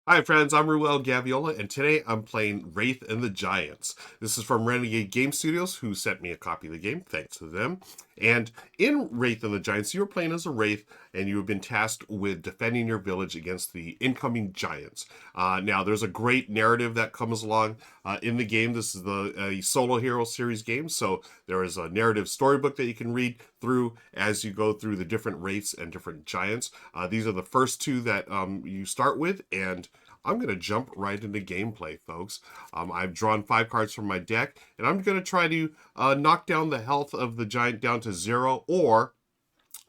Hi friends, I'm Ruel Gaviola, and today I'm playing Wraith and the Giants. This is from Renegade Game Studios, who sent me a copy of the game, thanks to them. And in Wraith and the Giants, you are playing as a Wraith, and you have been tasked with defending your village against the incoming Giants. Now, there's a great narrative that comes along in the game. This is the Solo Hero series game, so there is a narrative storybook that you can read through as you go through the different Wraiths and different Giants. These are the first two that you start with, and I'm going to jump right into gameplay, folks. I've drawn 5 cards from my deck, and I'm going to try to knock down the health of the giant down to 0 or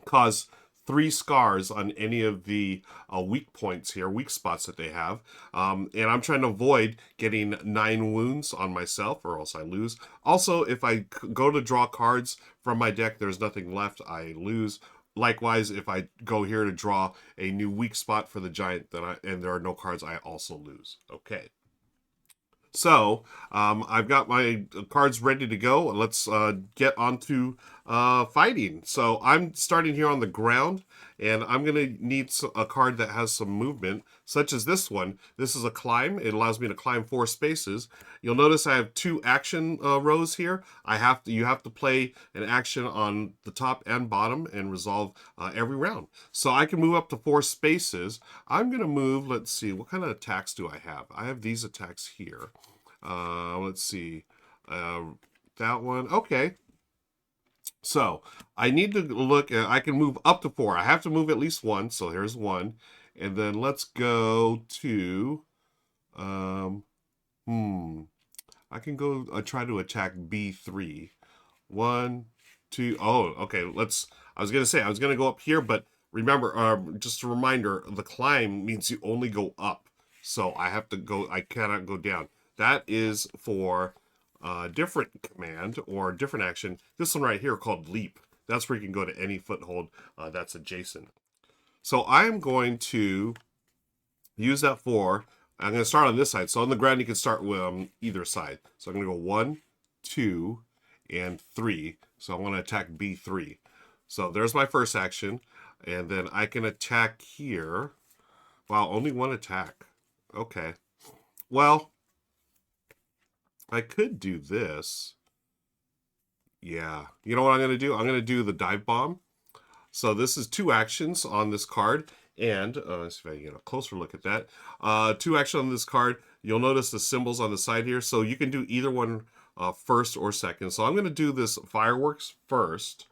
cause 3 scars on any of the weak points here, weak spots that they have. And I'm trying to avoid getting 9 wounds on myself or else I lose. Also, if I go to draw cards from my deck, there's nothing left, I lose. Likewise, if I go here to draw a new weak spot for the giant, and there are no cards, I also lose. Okay. So I've got my cards ready to go. Let's get on to fighting. So I'm starting here on the ground, and I'm going to need a card that has some movement, such as this one. This is a climb. It allows me to climb 4 spaces. You'll notice I have 2 action rows here. You have to play an action on the top and bottom and resolve every round. So I can move up to 4 spaces. I'm going to move, let's see, what kind of attacks do I have? I have these attacks here. Let's see. That one. Okay. So I need to look at, I can move up to 4. I have to move at least 1. So here's 1. And then let's go to, um, I can go try to attack B3. 1, 2. Oh, okay. I was going to say, I was going to go up here, but remember, just a reminder, the climb means you only go up. So I cannot go down. That is for a different command or different action. This one right here called leap. That's where you can go to any foothold that's adjacent. So I am going to use that for, I'm going to start on this side. So on the ground, you can start with either side. So I'm going to go 1, 2, and 3. So I want to attack B3. So there's my first action. And then I can attack here. Wow, only 1 attack. Okay. Well, I could do this. Yeah. You know what I'm going to do? I'm going to do the dive bomb. So this is 2 actions on this card. And let's see if I can get a closer look at that. 2 action on this card. You'll notice the symbols on the side here. So you can do either one first or second. So I'm going to do this fireworks first.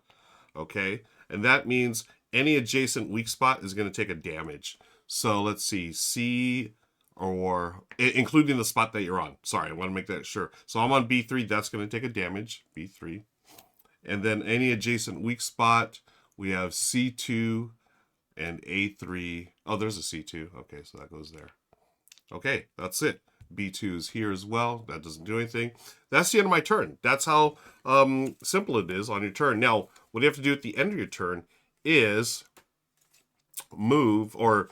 Okay. And that means any adjacent weak spot is going to take a damage. So let's see. C or including the spot that you're on. Sorry, I want to make that sure. So I'm on B3. That's going to take a damage. B3. And then any adjacent weak spot, we have C2 and A3. Oh, there's a C2. Okay, so that goes there. Okay, that's it. B2 is here as well. That doesn't do anything. That's the end of my turn. That's how simple it is on your turn. Now, what you have to do at the end of your turn is move or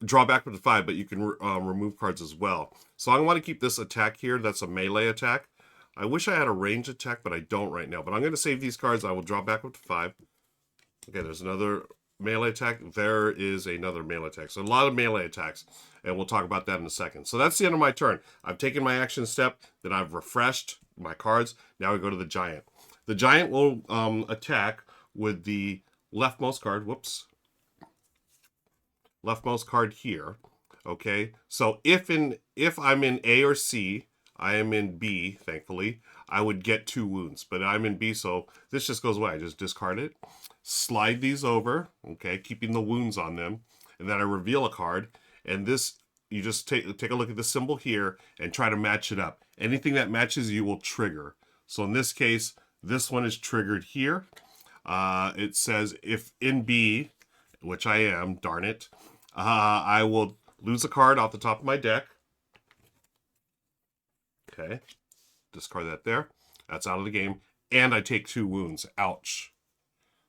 draw back with the 5, but you can remove cards as well. So I want to keep this attack here. That's a melee attack. I wish I had a range attack, but I don't right now. But I'm going to save these cards. I will draw back with the 5. Okay, there's another melee attack. There is another melee attack. So a lot of melee attacks, and we'll talk about that in a second. So that's the end of my turn. I've taken my action step, then I've refreshed my cards. Now we go to the giant. The giant will attack with the leftmost card. Whoops. Leftmost card here. Okay, so if I'm in A or C, I am in B, thankfully, I would get 2 wounds. But I'm in B, so this just goes away. I just discard it. Slide these over, okay, keeping the wounds on them. And then I reveal a card. And this, you just take a look at the symbol here and try to match it up. Anything that matches you will trigger. So in this case, this one is triggered here. It says if in B, which I am, darn it, I will lose a card off the top of my deck. Okay. Discard that there. That's out of the game. And I take 2 wounds. Ouch.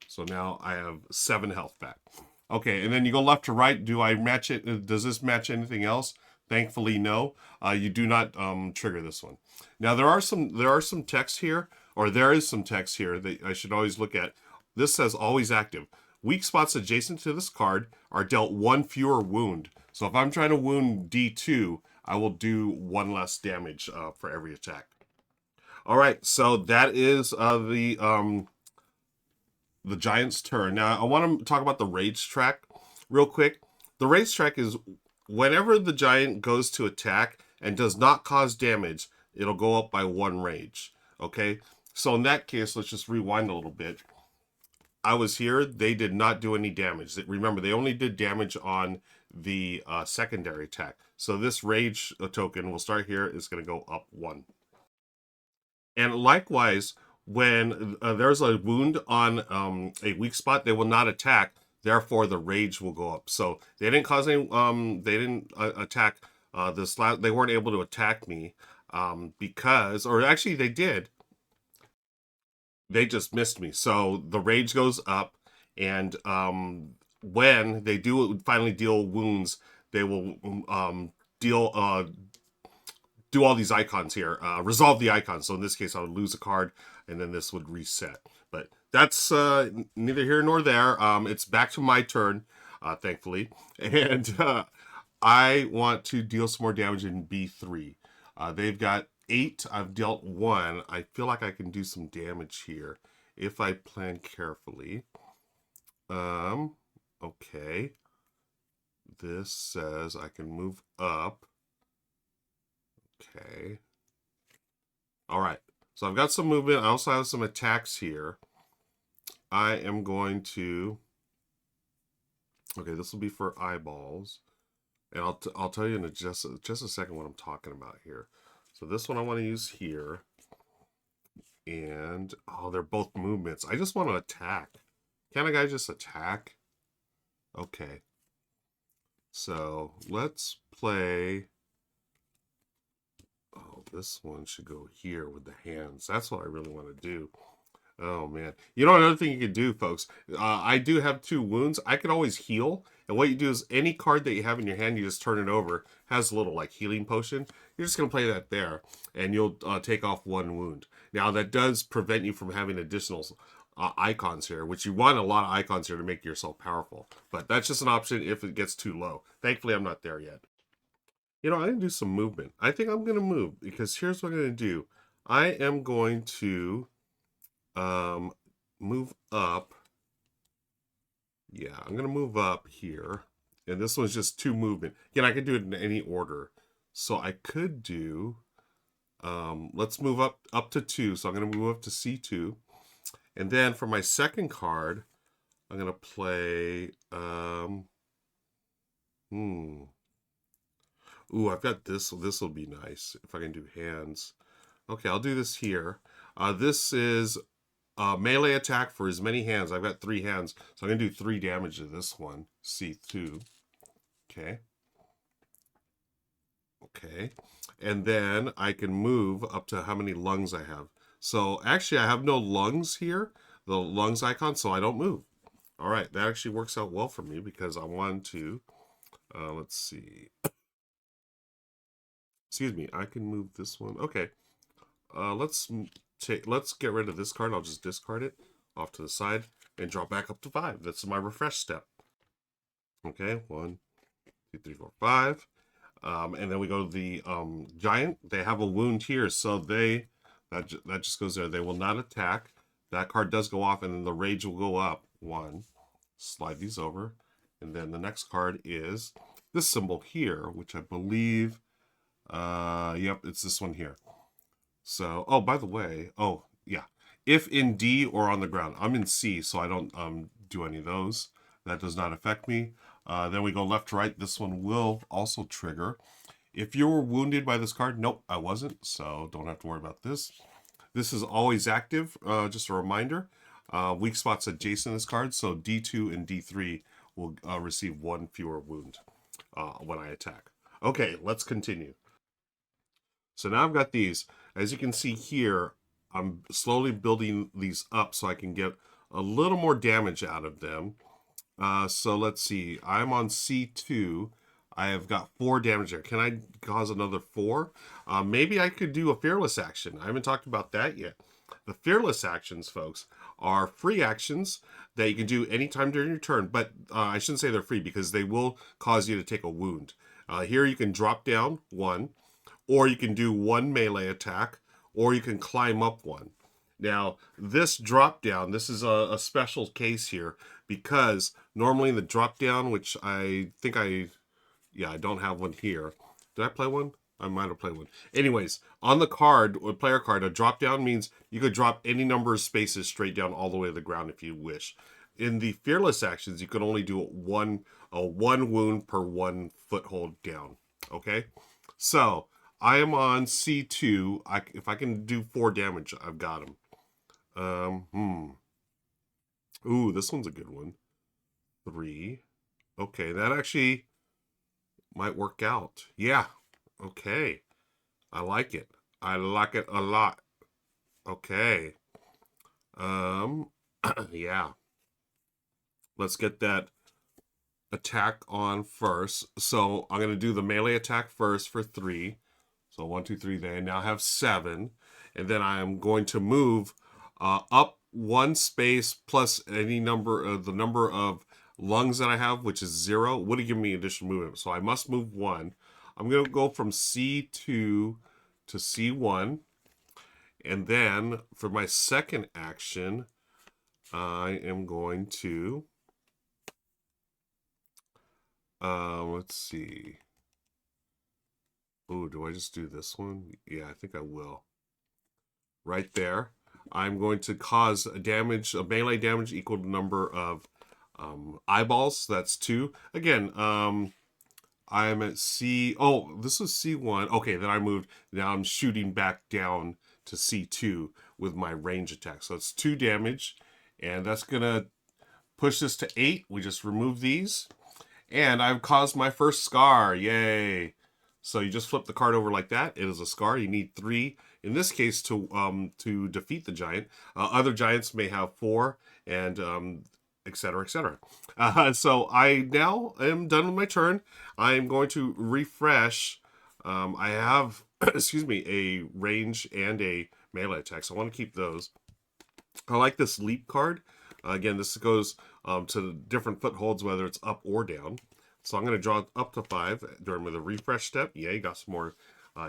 So now I have 7 health back. Okay, and then you go left to right. Do I match it? Does this match anything else? Thankfully, no. You do not trigger this one. Now there are some text here, or there is some text here that I should always look at. This says always active. weak spots adjacent to this card are dealt one fewer wound. So if I'm trying to wound D2, I will do one less damage for every attack. All right, so that is the Giant's turn. Now, I want to talk about the rage track real quick. The rage track is whenever the Giant goes to attack and does not cause damage, it'll go up by 1 rage. Okay? So in that case, let's just rewind a little bit. I was here. They did not do any damage. Remember, they only did damage on the secondary attack. So this rage token will start here. It's going to go up 1. And likewise, when there's a wound on a weak spot, they will not attack. Therefore, the rage will go up. So they didn't cause any. They didn't attack this. They weren't able to attack me because, or actually, they did. They just missed me. So the rage goes up, and when they do finally deal wounds, they will deal. Do all these icons here, resolve the icons. So in this case, I would lose a card, and then this would reset. But that's neither here nor there. It's back to my turn, thankfully. And I want to deal some more damage in B3. They've got 8. I've dealt 1. I feel like I can do some damage here if I plan carefully. Okay. This says I can move up. Okay. All right. So I've got some movement. I also have some attacks here. I am going to... Okay, this will be for eyeballs. And I'll tell you in just a second what I'm talking about here. So this one I want to use here. And, oh, they're both movements. I just want to attack. Can a guy just attack? Okay. So let's play... Oh, this one should go here with the hands. That's what I really want to do. Oh, man. You know, another thing you can do, folks, I do have 2 wounds. I can always heal. And what you do is any card that you have in your hand, you just turn it over. Has a little, like, healing potion. You're just going to play that there. And you'll take off 1 wound. Now, that does prevent you from having additional icons here, which you want a lot of icons here to make yourself powerful. But that's just an option if it gets too low. Thankfully, I'm not there yet. You know, I can do some movement. I think I'm going to move because here's what I'm going to do. I am going to move up. Yeah, I'm going to move up here. And this one's just 2 movement. Again, I could do it in any order. So I could do, let's move up to 2. So I'm going to move up to C2. And then for my second card, I'm going to play, Ooh, I've got this. This will be nice if I can do hands. Okay, I'll do this here. This is melee attack for as many hands. I've got 3 hands, so I'm going to do 3 damage to this one. C2. Okay. Okay. And then I can move up to how many lungs I have. So actually, I have no lungs here, the lungs icon, so I don't move. All right, that actually works out well for me because I want to, let's see. Excuse me, I can move this one. Okay, let's get rid of this card. I'll just discard it off to the side and draw back up to 5. That's my refresh step. Okay, 1, 2, 3, 4, 5. And then we go to the Giant. They have a wound here, so that just goes there. They will not attack. That card does go off, and then the rage will go up 1. Slide these over, and then the next card is this symbol here, which I believe. Yep, it's this one here. So, oh, by the way, oh, yeah. If in D or on the ground. I'm in C, so I don't do any of those. That does not affect me. Then we go left to right. This one will also trigger. If you were wounded by this card, nope, I wasn't, so don't have to worry about this. This is always active, just a reminder. Weak spots adjacent to this card, so D2 and D3 will receive 1 fewer wound when I attack. Okay, let's continue. So now I've got these. As you can see here, I'm slowly building these up so I can get a little more damage out of them. So let's see. I'm on C2. I have got 4 damage there. Can I cause another 4? Maybe I could do a fearless action. I haven't talked about that yet. The fearless actions, folks, are free actions that you can do anytime during your turn, but I shouldn't say they're free because they will cause you to take a wound. Here you can drop down 1, or you can do 1 melee attack, or you can climb up 1. Now, this drop down, this is a special case here because normally in the drop down, which I think I don't have one here. Did I play one? I might have played one. Anyways, on the card, or player card, a drop down means you could drop any number of spaces straight down all the way to the ground if you wish. In the fearless actions, you can only do one wound per 1 foothold down. Okay, so I am on C2. If I can do 4 damage, I've got him. Ooh, this one's a good one. 3. Okay, that actually might work out. Yeah. Okay. I like it. I like it a lot. Okay. Yeah. Let's get that attack on first. So I'm going to do the melee attack first for 3. So 1, 2, 3 there. Now I have 7. And then I am going to move up 1 space plus any number of the number of lungs that I have, which is 0, would have given me additional movement. So I must move 1. I'm going to go from C2 to C1. And then for my second action, I am going to, let's see. Ooh, do I just do this one? Yeah, I think I will. Right there. I'm going to cause a melee damage equal to the number of eyeballs. That's 2. Again, I am at C. Oh, this is C1. Okay, then I moved. Now I'm shooting back down to C2 with my range attack. So it's 2 damage. And that's going to push this to 8. We just remove these. And I've caused my first scar. Yay. So you just flip the card over like that. It is a scar. You need 3, in this case, to defeat the giant. Other giants may have 4, and etc., etc. So I now am done with my turn. I am going to refresh. I have, excuse me, a range and a melee attack, so I want to keep those. I like this leap card. Again, this goes to different footholds, whether it's up or down. So I'm going to draw up to 5 during the refresh step. Yay, got some more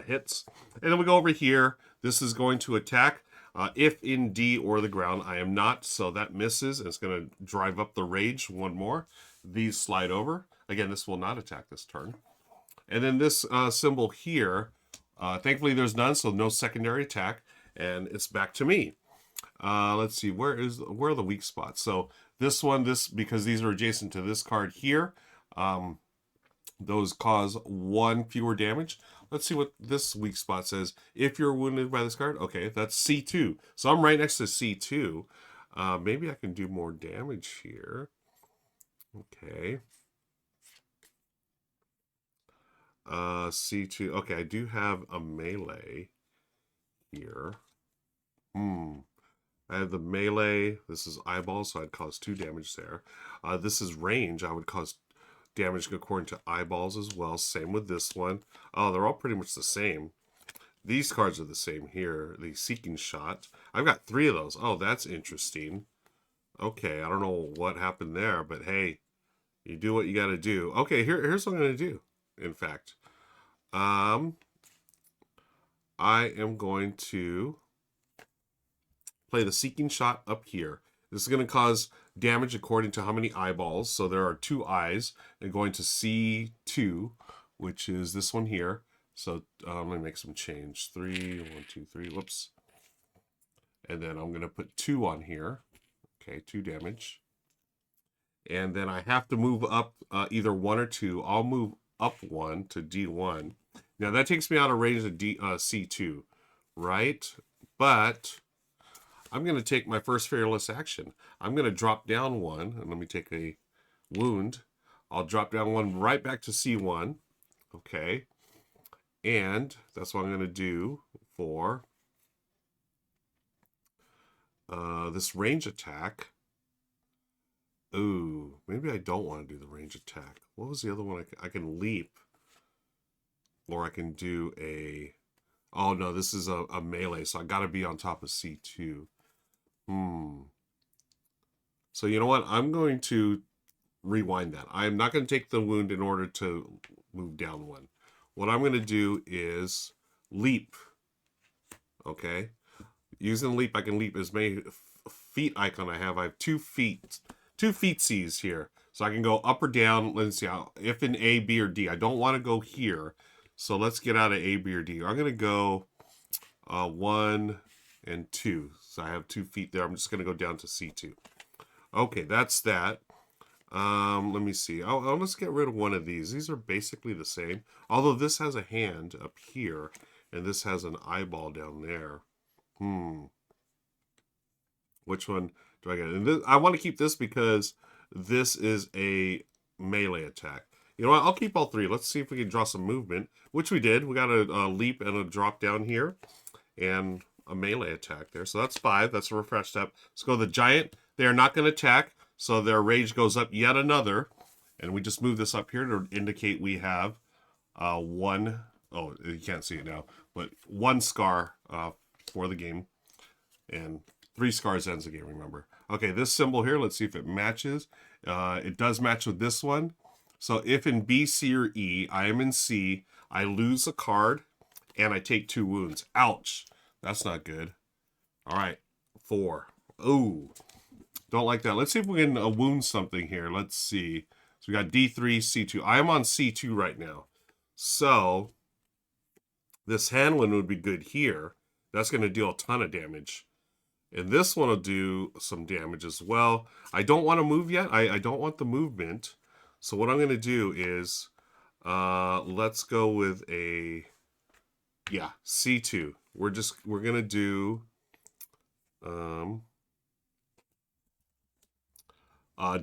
hits. And then we go over here. This is going to attack if in D or the ground. I am not, so that misses. And it's going to drive up the rage 1 more. These slide over. Again, this will not attack this turn. And then this symbol here, thankfully there's none, so no secondary attack. And it's back to me. Let's see, where are the weak spots? So this one, because these are adjacent to this card here, those cause 1 fewer damage. Let's see what this weak spot says. If you're wounded by this card, okay, that's C2. So I'm right next to C2. Maybe I can do more damage here. Okay. C2. Okay, I do have a melee here. I have the melee. This is eyeballs, so I'd cause 2 damage there. This is range. I would cause damage according to eyeballs as well. Same with this one. Oh, they're all pretty much the same. These cards are the same here. The seeking shot. I've got 3 of those. Oh, that's interesting. Okay, I don't know what happened there, but hey, you do what you got to do. Okay, here's what I'm going to do. In fact, I am going to play the seeking shot up here. This is going to cause damage according to how many eyeballs. So there are 2 eyes, and going to C2, which is this one here. So I'm going to make some change. 3, 1, 2, 3. Whoops. And then I'm going to put 2 on here. Okay, 2 damage. And then I have to move up either 1 or 2. I'll move up 1 to D1. Now that takes me out of range of C2, right? But I'm going to take my first fearless action. I'm going to drop down 1, and let me take a wound. I'll drop down 1 right back to C1. Okay. And that's what I'm going to do for this range attack. Ooh, maybe I don't want to do the range attack. What was the other one? I can leap. Or I can do a... Oh, no, this is a melee, so I got to be on top of C2. So you know what? I'm going to rewind that. I'm not going to take the wound in order to move down one. What I'm going to do is leap. Okay. Using leap, I can leap as many feet icon I have. I have 2 feet, 2 feetsies here. So I can go up or down. Let's see how, if in A, B, or D. I don't want to go here. So let's get out of A, B, or D. I'm going to go 1 and 2. So I have 2 feet there. I'm just going to go down to C2. Okay, that's that. Let me see. Let's get rid of one of these. These are basically the same. Although this has a hand up here, and this has an eyeball down there. Which one do I get? And this, I want to keep this because this is a melee attack. You know what? I'll keep all 3. Let's see if we can draw some movement, which we did. We got a leap and a drop down here, and a melee attack there. So that's 5. That's a refresh step. Let's go to the giant. They are not going to attack, so their rage goes up yet another. And we just move this up here to indicate we have 1. Oh, you can't see it now, but 1 scar for the game. And 3 scars ends the game, remember. Okay, this symbol here, let's see if it matches. It does match with this one. So if in B, C, or E, I am in C, I lose a card, and I take 2 wounds. Ouch. That's not good. All right, 4. Ooh, don't like that. Let's see if we can wound something here. Let's see. So we got D3, C2. I am on C2 right now. So this handling would be good here. That's going to deal a ton of damage. And this one will do some damage as well. I don't want to move yet. I don't want the movement. So what I'm going to do is, let's go with a, yeah, C2. We're going to do,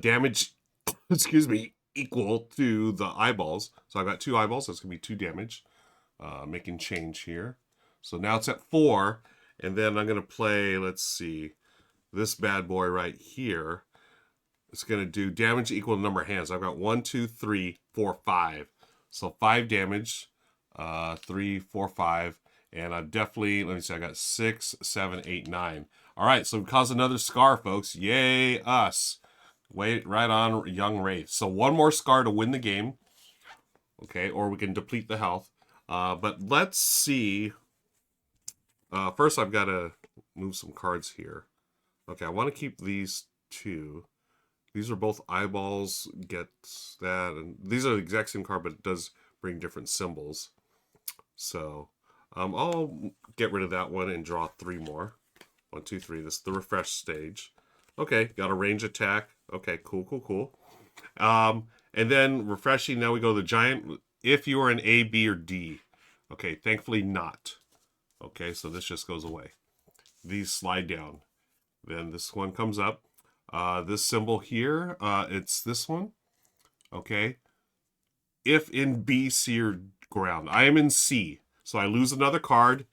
damage, excuse me, equal to the eyeballs. So I've got 2 eyeballs. That's going to be 2 damage. Making change here. So now it's at 4. And then I'm going to play, let's see, this bad boy right here. It's going to do damage equal to the number of hands. I've got 1, 2, 3, 4, 5. So 5 damage, 3, 4, 5. And I've definitely, let me see, I got 6, 7, 8, 9. All right, so we caused another scar, folks. Yay, us. Wait, right on, young Wraith. So 1 more scar to win the game. Okay, or we can deplete the health. But let's see. First, I've got to move some cards here. Okay, I want to keep these 2. These are both eyeballs, gets that. And these are the exact same card, but it does bring different symbols. So I'll get rid of that one and draw 3 more. 1, 2, 3. This is the refresh stage. Okay, got a range attack. Okay, cool, cool, cool. And then refreshing, now we go to the giant. If you are an A, B, or D. Okay, thankfully not. Okay, so this just goes away. These slide down. Then this one comes up. This symbol here, it's this one. Okay. If in B, C, or ground. I am in C. So I lose another card,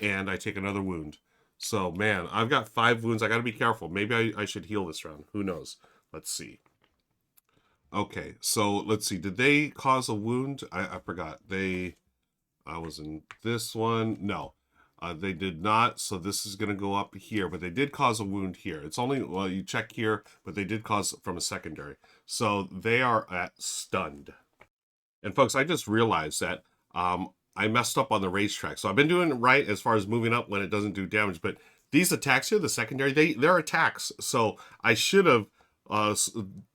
and I take another wound. So, man, I've got 5 wounds. I got to be careful. Maybe I should heal this round. Who knows? Let's see. Okay, so let's see. Did they cause a wound? I forgot. I was in this one. No, they did not. So this is going to go up here, but they did cause a wound here. It's only, well, you check here, but they did cause from a secondary. So they are at stunned. And folks, I just realized that I messed up on the racetrack. So I've been doing it right as far as moving up when it doesn't do damage, but these attacks here, the secondary, they're attacks. So I should have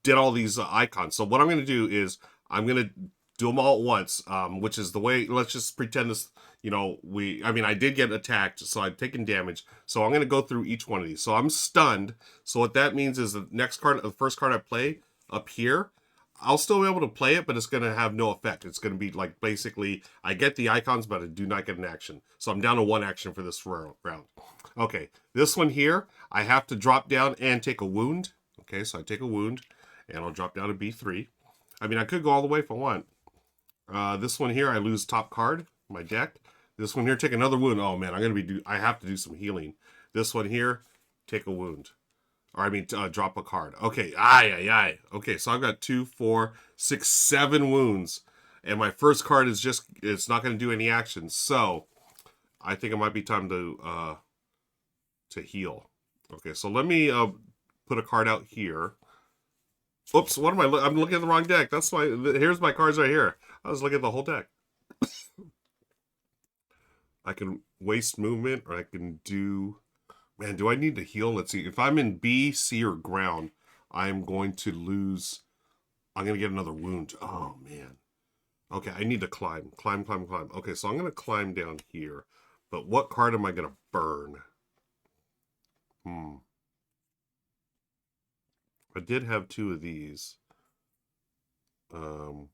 did all these icons. So what I'm going to do is I'm going to do them all at once, which is the way. Let's just pretend this, you know, I did get attacked, so I've taken damage. So I'm going to go through each one of these. So I'm stunned. So what that means is the next card, the first card I play up here, I'll still be able to play it, but it's going to have no effect. It's going to be like, basically, I get the icons, but I do not get an action. So I'm down to 1 action for this round. Okay, this one here, I have to drop down and take a wound. Okay, so I take a wound, and I'll drop down to B3. I mean, I could go all the way if I want. This one here, I lose top card, my deck. This one here, take another wound. Oh man, I have to do some healing. This one here, take a wound. Or drop a card. Okay, aye. Okay, so I've got 2, 4, 6, 7 wounds. And my first card is it's not going to do any action. So, I think it might be time to heal. Okay, so let me put a card out here. Oops, what am I? I'm looking at the wrong deck. That's why. Here's my cards right here. I was looking at the whole deck. I can waste movement, or I can do... Man, do I need to heal? Let's see. If I'm in B, C, or ground, I'm going to lose... I'm going to get another wound. Oh, man. Okay, I need to climb. Climb. Okay, so I'm going to climb down here. But what card am I going to burn? I did have 2 of these. You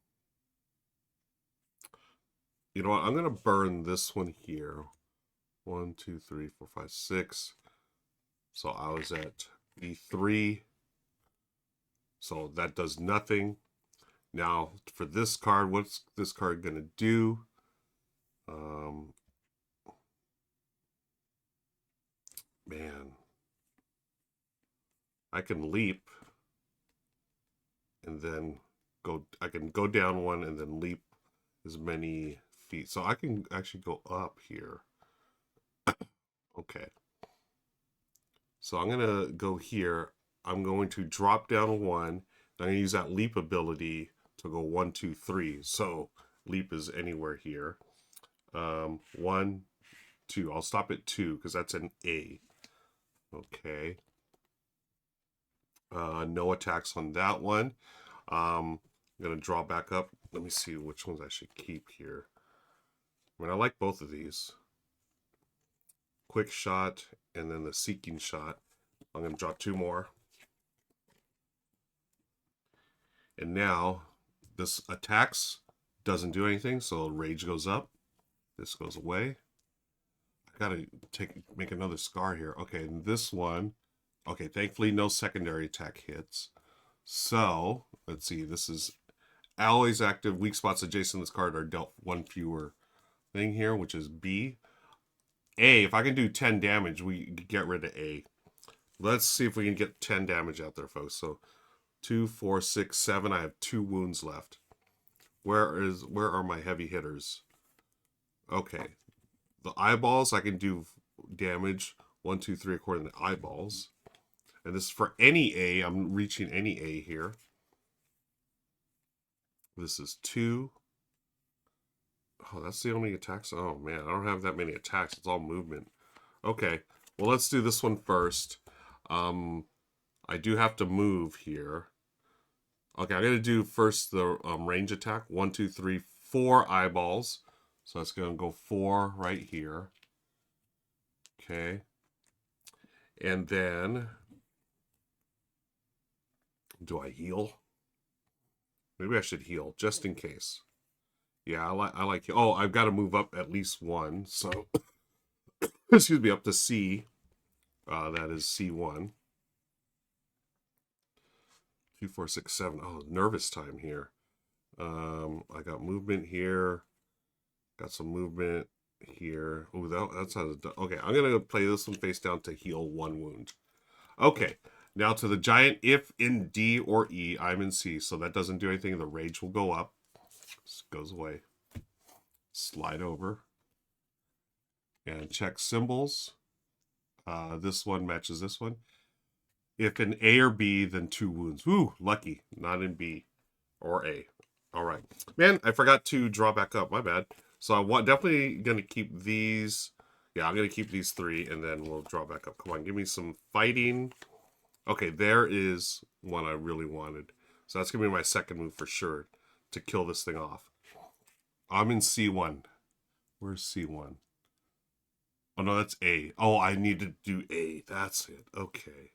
know what? I'm going to burn this one here. 1, 2, 3, 4, 5, 6. So I was at E3. So that does nothing. Now, for this card, what's this card going to do? Man. I can leap. And then I can go down 1 and then leap as many feet. So I can actually go up here. Okay. So I'm going to go here. I'm going to drop down 1. I'm going to use that leap ability to go 1, 2, 3. So leap is anywhere here. 1, 2. I'll stop at 2 because that's an A. Okay. No attacks on that one. I'm going to draw back up. Let me see which ones I should keep here. I mean, I like both of these. Quick shot and then the seeking shot. I'm going to draw 2 more. And now this attacks, doesn't do anything, so rage goes up. This goes away. I gotta make another scar here. Okay, and this one, okay, thankfully no secondary attack hits. So let's see, this is always active. Weak spots adjacent to this card are dealt 1 fewer thing here, which is B. A, if I can do 10 damage, we get rid of A. Let's see if we can get 10 damage out there, folks. So 2, 4, 6, 7. I have 2 wounds left. Where are my heavy hitters? Okay. The eyeballs, I can do damage 1, 2, 3 according to eyeballs. And this is for any A. I'm reaching any A here. This is 2. Oh, that's the only attacks? Oh, man. I don't have that many attacks. It's all movement. Okay. Well, let's do this one first. I do have to move here. Okay, I'm going to do first the range attack. 1, 2, 3, 4 eyeballs. So that's going to go 4 right here. Okay. And then, do I heal? Maybe I should heal, just in case. Yeah, I like heal. Oh, I've got to move up at least 1. So, excuse me, up to C. That is C1. 2, 4, 6, 7. Oh, nervous time here. I got movement here. Got some movement here. Oh, that's how it's done. Okay, I'm going to play this one face down to heal 1 wound. Okay, now to the giant. If in D or E, I'm in C, so that doesn't do anything. The rage will go up. This goes away. Slide over. And check symbols. This one matches this one. If in A or B, then 2 wounds. Ooh, lucky. Not in B or A. All right. Man, I forgot to draw back up. My bad. So I'm definitely going to keep these. Yeah, I'm going to keep these 3, and then we'll draw back up. Come on, give me some fighting. Okay, there is one I really wanted. So that's going to be my second move for sure to kill this thing off. I'm in C1. Where's C1? Oh, no, that's A. Oh, I need to do A. That's it. Okay.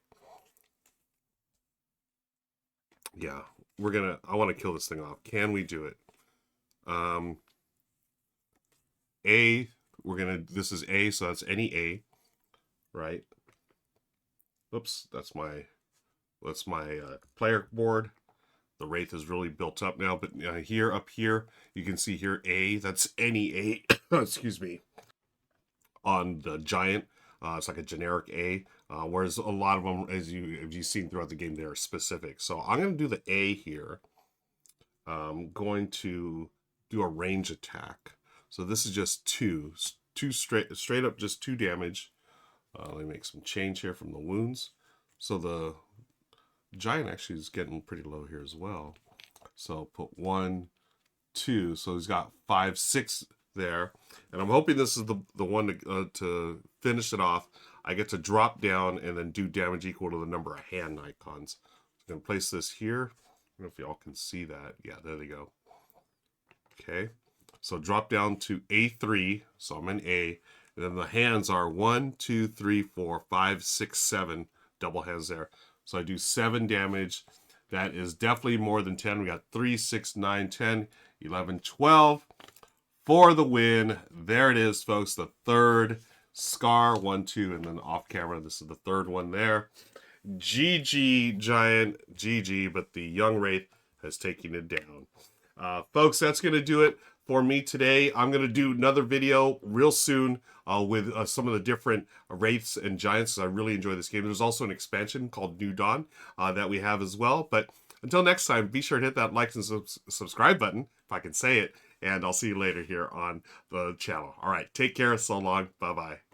Yeah, I want to kill this thing off. Can we do it? A, this is A, so that's any A, right? Oops, that's my player board. The Wraith is really built up now, but up here, you can see here A, that's any A, excuse me, on the giant. It's like a generic A, whereas a lot of them, as you've seen throughout the game, they're specific. So I'm going to do the A here. I'm going to do a range attack. So this is just 2 straight up, just 2 damage. Let me make some change here from the wounds. So the Giant actually is getting pretty low here as well. So put 1, 2. So he's got 5, 6 there. And I'm hoping this is the one to finish it off. I get to drop down and then do damage equal to the number of hand icons. I'm going to place this here. I don't know if y'all can see that. Yeah, there they go. Okay. So drop down to A3. So I'm in A. And then the hands are 1, 2, 3, 4, 5, 6, 7. Double hands there. So I do 7 damage. That is definitely more than 10. We got 3, 6, 9, 10, 11, 12 for the win. There it is, folks. The third scar. 1, 2, and then off camera. This is the third one there. GG, Giant. GG, but the young Wraith has taken it down. Folks, that's going to do it for me today. I'm going to do another video real soon with some of the different Wraiths and Giants. I really enjoy this game. There's also an expansion called New Dawn that we have as well. But until next time, be sure to hit that like and subscribe button, if I can say it. And I'll see you later here on the channel. All right, take care. So long. Bye-bye.